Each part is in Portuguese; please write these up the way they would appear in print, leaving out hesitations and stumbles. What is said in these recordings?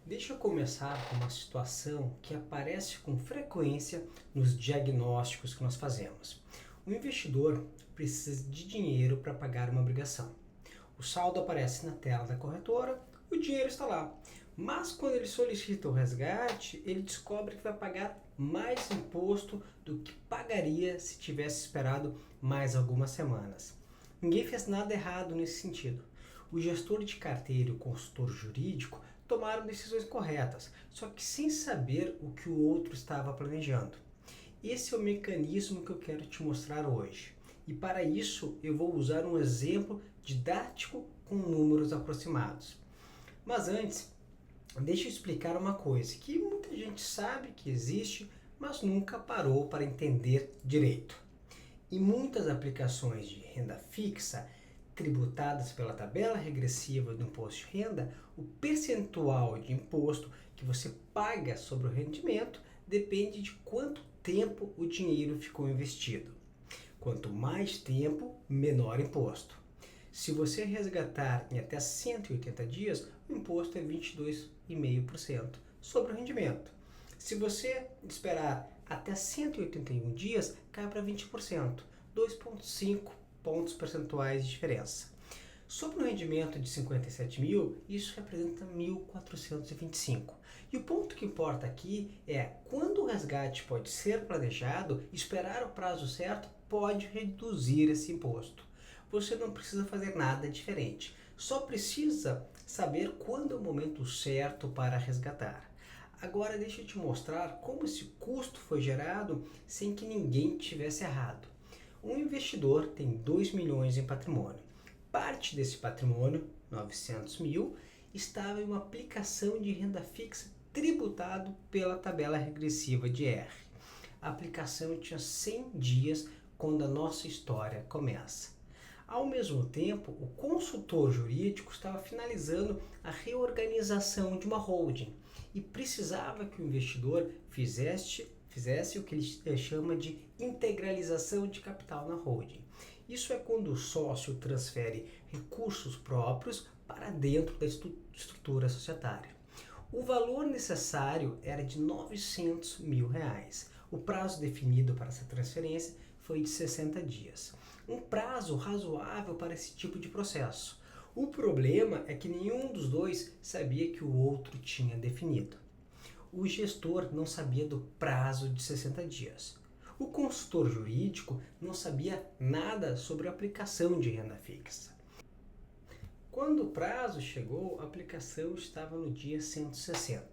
Deixa eu começar com uma situação que aparece com frequência nos diagnósticos que nós fazemos. O investidor precisa de dinheiro para pagar uma obrigação. O saldo aparece na tela da corretora, o dinheiro está lá. Mas quando ele solicita o resgate, ele descobre que vai pagar mais imposto do que pagaria se tivesse esperado mais algumas semanas. Ninguém fez nada errado nesse sentido. O gestor de carteira e o consultor jurídico tomaram decisões corretas, só que sem saber o que o outro estava planejando. Esse é o mecanismo que eu quero te mostrar hoje. E para isso eu vou usar um exemplo didático com números aproximados. Mas antes, deixa eu explicar uma coisa que muita gente sabe que existe, mas nunca parou para entender direito. Em muitas aplicações de renda fixa, tributadas pela tabela regressiva do imposto de renda, o percentual de imposto que você paga sobre o rendimento depende de quanto tempo o dinheiro ficou investido. Quanto mais tempo, menor imposto. Se você resgatar em até 180 dias, o imposto é 22,5% sobre o rendimento. Se você esperar até 181 dias, cai para 20%, 2,5 pontos percentuais de diferença. Sobre o rendimento de 57 mil, isso representa 1.425. E o ponto que importa aqui é quando o resgate pode ser planejado, esperar o prazo certo pode reduzir esse imposto. Você não precisa fazer nada diferente, só precisa saber quando é o momento certo para resgatar. Agora deixa eu te mostrar como esse custo foi gerado sem que ninguém tivesse errado. Um investidor tem 2 milhões em patrimônio. Parte desse patrimônio, 900 mil, estava em uma aplicação de renda fixa tributado pela tabela regressiva de R. A aplicação tinha 100 dias quando a nossa história começa. Ao mesmo tempo, o consultor jurídico estava finalizando a reorganização de uma holding e precisava que o investidor fizesse o que ele chama de integralização de capital na holding. Isso é quando o sócio transfere recursos próprios para dentro da estrutura societária. O valor necessário era de 900 mil reais. O prazo definido para essa transferência foi de 60 dias. Um prazo razoável para esse tipo de processo. O problema é que nenhum dos dois sabia que o outro tinha definido. O gestor não sabia do prazo de 60 dias. O consultor jurídico não sabia nada sobre a aplicação de renda fixa. Quando o prazo chegou, a aplicação estava no dia 160.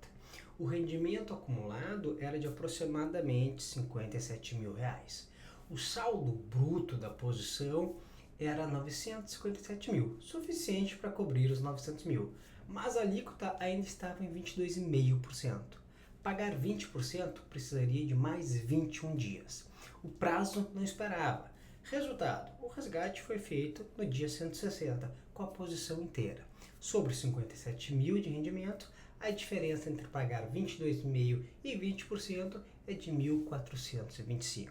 O rendimento acumulado era de aproximadamente 57 mil reais. O saldo bruto da posição era 957 mil, suficiente para cobrir os 900 mil, mas a alíquota ainda estava em 22,5%. Pagar 20% precisaria de mais 21 dias. O prazo não esperava. Resultado, o resgate foi feito no dia 160, com a posição inteira. Sobre 57 mil de rendimento, a diferença entre pagar 22,5% e 20% é de 1.425.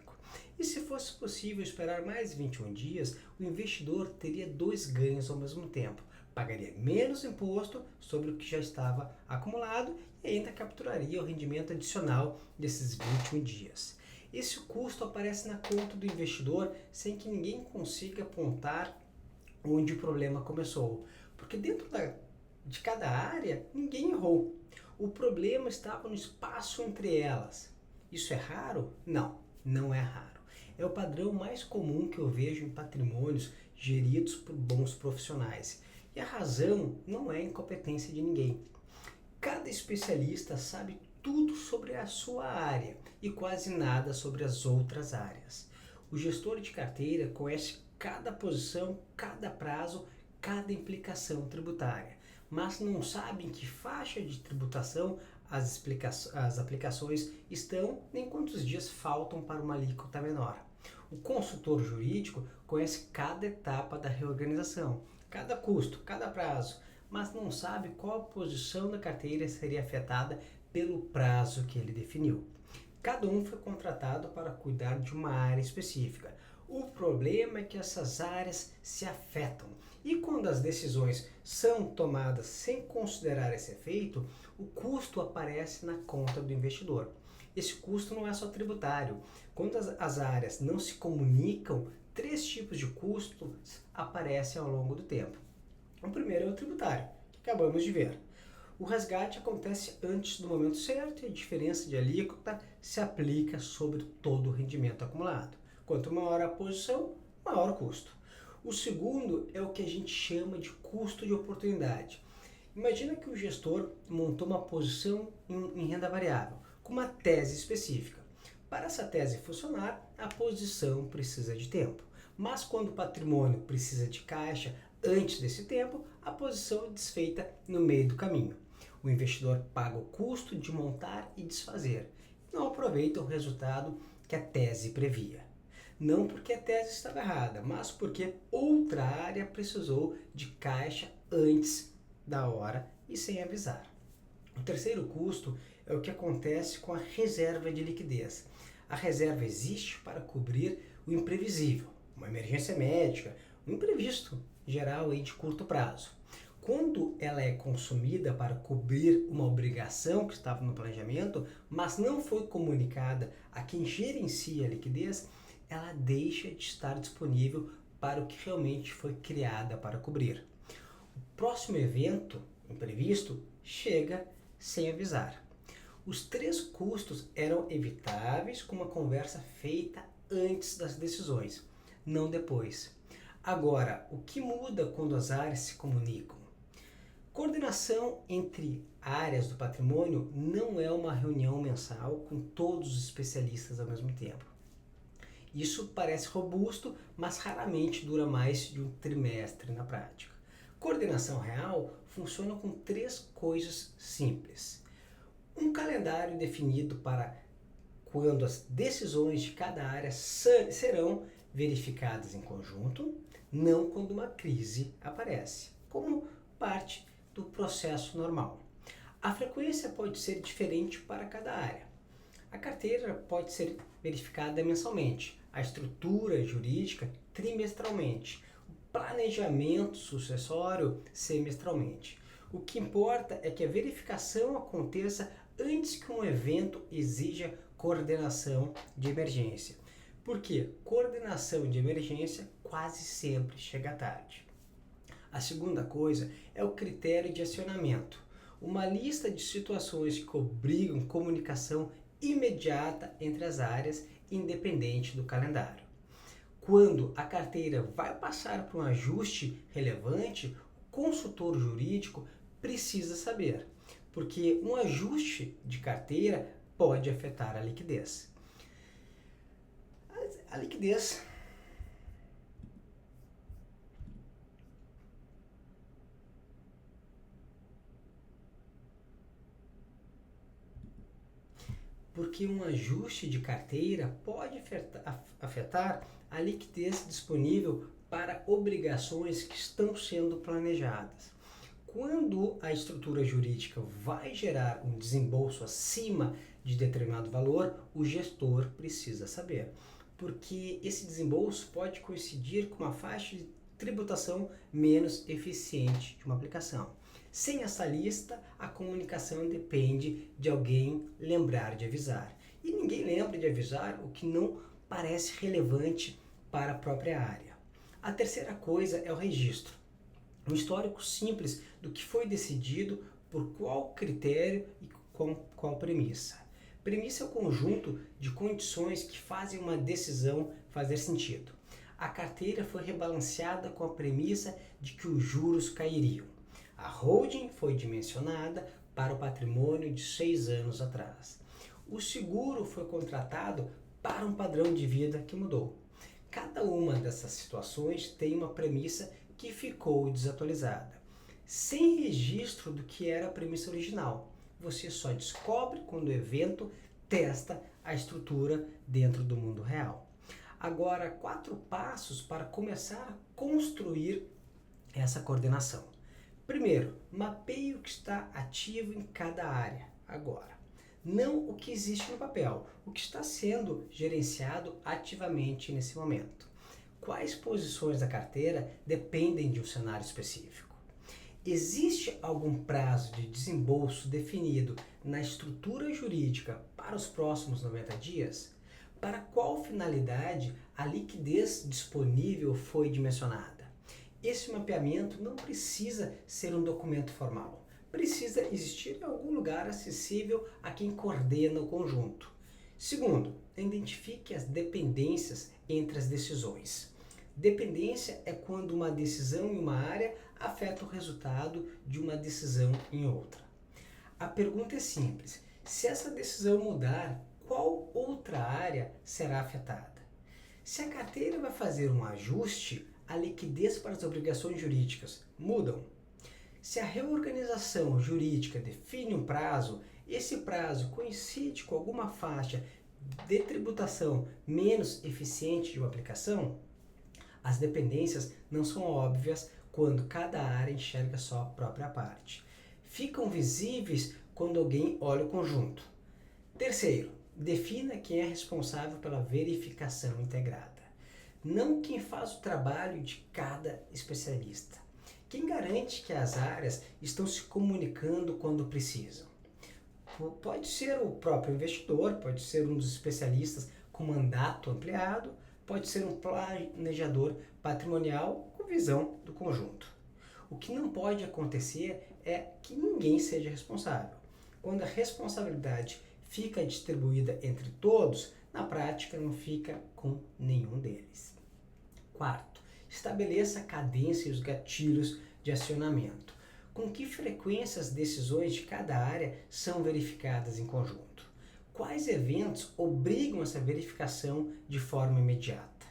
E se fosse possível esperar mais 21 dias, o investidor teria dois ganhos ao mesmo tempo. Pagaria menos imposto sobre o que já estava acumulado e ainda capturaria o rendimento adicional desses 21 dias. Esse custo aparece na conta do investidor sem que ninguém consiga apontar onde o problema começou, porque dentro de cada área ninguém errou. O problema estava no espaço entre elas. Isso é raro? Não, não é raro. É o padrão mais comum que eu vejo em patrimônios geridos por bons profissionais. E a razão não é a incompetência de ninguém. Cada especialista sabe tudo sobre a sua área e quase nada sobre as outras áreas. O gestor de carteira conhece cada posição, cada prazo, cada implicação tributária, mas não sabe em que faixa de tributação as aplicações estão, nem quantos dias faltam para uma alíquota menor. O consultor jurídico conhece cada etapa da reorganização, cada custo, cada prazo, mas não sabe qual posição da carteira seria afetada pelo prazo que ele definiu. Cada um foi contratado para cuidar de uma área específica. O problema é que essas áreas se afetam E quando as decisões são tomadas sem considerar esse efeito, o custo aparece na conta do investidor. Esse custo não é só tributário. Quando as áreas não se comunicam, três tipos de custos aparecem ao longo do tempo. O primeiro é o tributário, que acabamos de ver. O resgate acontece antes do momento certo e a diferença de alíquota se aplica sobre todo o rendimento acumulado. Quanto maior a posição, maior o custo. O segundo é o que a gente chama de custo de oportunidade. Imagina que o gestor montou uma posição em renda variável, com uma tese específica. Para essa tese funcionar, a posição precisa de tempo. Mas quando o patrimônio precisa de caixa antes desse tempo, a posição é desfeita no meio do caminho. O investidor paga o custo de montar e desfazer, não aproveita o resultado que a tese previa. Não porque a tese estava errada, mas porque outra área precisou de caixa antes da hora e sem avisar. O terceiro custo é o que acontece com a reserva de liquidez. A reserva existe para cobrir o imprevisível, uma emergência médica, um imprevisto geral aí de curto prazo. Quando ela é consumida para cobrir uma obrigação que estava no planejamento, mas não foi comunicada a quem gerencia a liquidez, ela deixa de estar disponível para o que realmente foi criada para cobrir. O próximo evento imprevisto chega sem avisar. Os três custos eram evitáveis com uma conversa feita antes das decisões, não depois. Agora, o que muda quando as áreas se comunicam? Coordenação entre áreas do patrimônio não é uma reunião mensal com todos os especialistas ao mesmo tempo. Isso parece robusto, mas raramente dura mais de um trimestre na prática. Coordenação real funciona com três coisas simples. Um calendário definido para quando as decisões de cada área serão verificadas em conjunto, não quando uma crise aparece, como parte do processo normal. A frequência pode ser diferente para cada área. A carteira pode ser verificada mensalmente, a estrutura jurídica trimestralmente, o planejamento sucessório semestralmente. O que importa é que a verificação aconteça antes que um evento exija coordenação de emergência. Porque coordenação de emergência quase sempre chega tarde. A segunda coisa é o critério de acionamento, uma lista de situações que obrigam comunicação imediata entre as áreas, independente do calendário. Quando a carteira vai passar por um ajuste relevante, o consultor jurídico precisa saber, porque um ajuste de carteira pode afetar a liquidez. A liquidez porque um ajuste de carteira pode afetar a liquidez disponível para obrigações que estão sendo planejadas. Quando a estrutura jurídica vai gerar um desembolso acima de determinado valor, o gestor precisa saber, porque esse desembolso pode coincidir com uma faixa de tributação menos eficiente de uma aplicação. Sem essa lista, a comunicação depende de alguém lembrar de avisar. E ninguém lembra de avisar o que não parece relevante para a própria área. A terceira coisa é o registro. Um histórico simples do que foi decidido, por qual critério e com qual premissa. Premissa é o conjunto de condições que fazem uma decisão fazer sentido. A carteira foi rebalanceada com a premissa de que os juros cairiam. A holding foi dimensionada para o patrimônio de 6 anos atrás. O seguro foi contratado para um padrão de vida que mudou. Cada uma dessas situações tem uma premissa que ficou desatualizada, sem registro do que era a premissa original. Você só descobre quando o evento testa a estrutura dentro do mundo real. Agora, 4 passos para começar a construir essa coordenação. Primeiro, mapeie o que está ativo em cada área agora. Não o que existe no papel, o que está sendo gerenciado ativamente nesse momento. quais posições da carteira dependem de um cenário específico. Existe algum prazo de desembolso definido na estrutura jurídica para os próximos 90 dias? Para qual finalidade a liquidez disponível foi dimensionada? Esse mapeamento não precisa ser um documento formal. Precisa existir em algum lugar acessível a quem coordena o conjunto. Segundo, identifique as dependências entre as decisões. Dependência é quando uma decisão em uma área afeta o resultado de uma decisão em outra. A pergunta é simples: se essa decisão mudar, qual outra área será afetada? Se a carteira vai fazer um ajuste, a liquidez para as obrigações jurídicas mudam. Se a reorganização jurídica define um prazo, esse prazo coincide com alguma faixa de tributação menos eficiente de uma aplicação, as dependências não são óbvias quando cada área enxerga só a própria parte. Ficam visíveis quando alguém olha o conjunto. Terceiro, defina quem é responsável pela verificação integrada. Não quem faz o trabalho de cada especialista. Quem garante que as áreas estão se comunicando quando precisam? Pode ser o próprio investidor, pode ser um dos especialistas com mandato ampliado, pode ser um planejador patrimonial com visão do conjunto. O que não pode acontecer é que ninguém seja responsável. Quando a responsabilidade fica distribuída entre todos, na prática não fica com nenhum deles. Quarto, estabeleça a cadência e os gatilhos de acionamento. Com que frequência as decisões de cada área são verificadas em conjunto? Quais eventos obrigam essa verificação de forma imediata?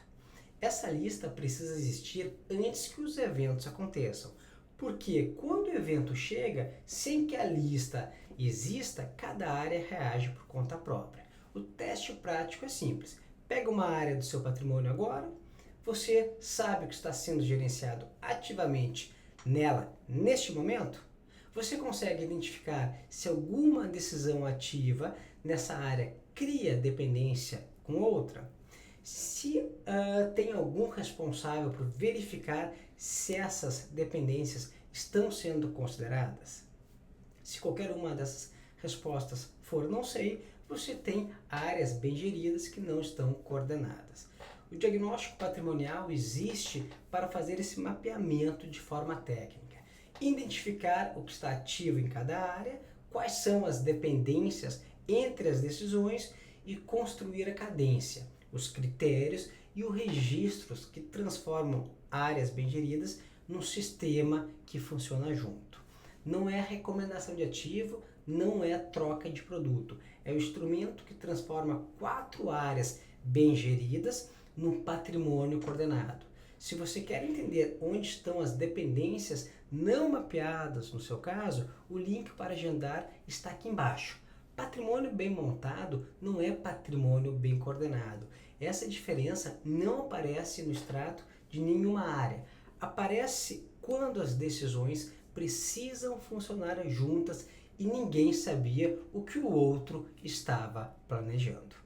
Essa lista precisa existir antes que os eventos aconteçam, porque quando o evento chega, sem que a lista exista, cada área reage por conta própria. O teste prático é simples. Pega uma área do seu patrimônio agora, você sabe o que está sendo gerenciado ativamente nela neste momento? Você consegue identificar se alguma decisão ativa nessa área cria dependência com outra? Se tem algum responsável por verificar se essas dependências estão sendo consideradas? Se qualquer uma dessas respostas for não sei, você tem áreas bem geridas que não estão coordenadas. O diagnóstico patrimonial existe para fazer esse mapeamento de forma técnica, identificar o que está ativo em cada área, quais são as dependências entre as decisões e construir a cadência, os critérios e os registros que transformam áreas bem geridas num sistema que funciona junto. Não é recomendação de ativo, não é troca de produto, é o instrumento que transforma 4 áreas bem geridas num patrimônio coordenado. Se você quer entender onde estão as dependências não mapeadas no seu caso, o link para agendar está aqui embaixo. Patrimônio bem montado não é patrimônio bem coordenado. Essa diferença não aparece no extrato de nenhuma área. Aparece quando as decisões precisam funcionar juntas e ninguém sabia o que o outro estava planejando.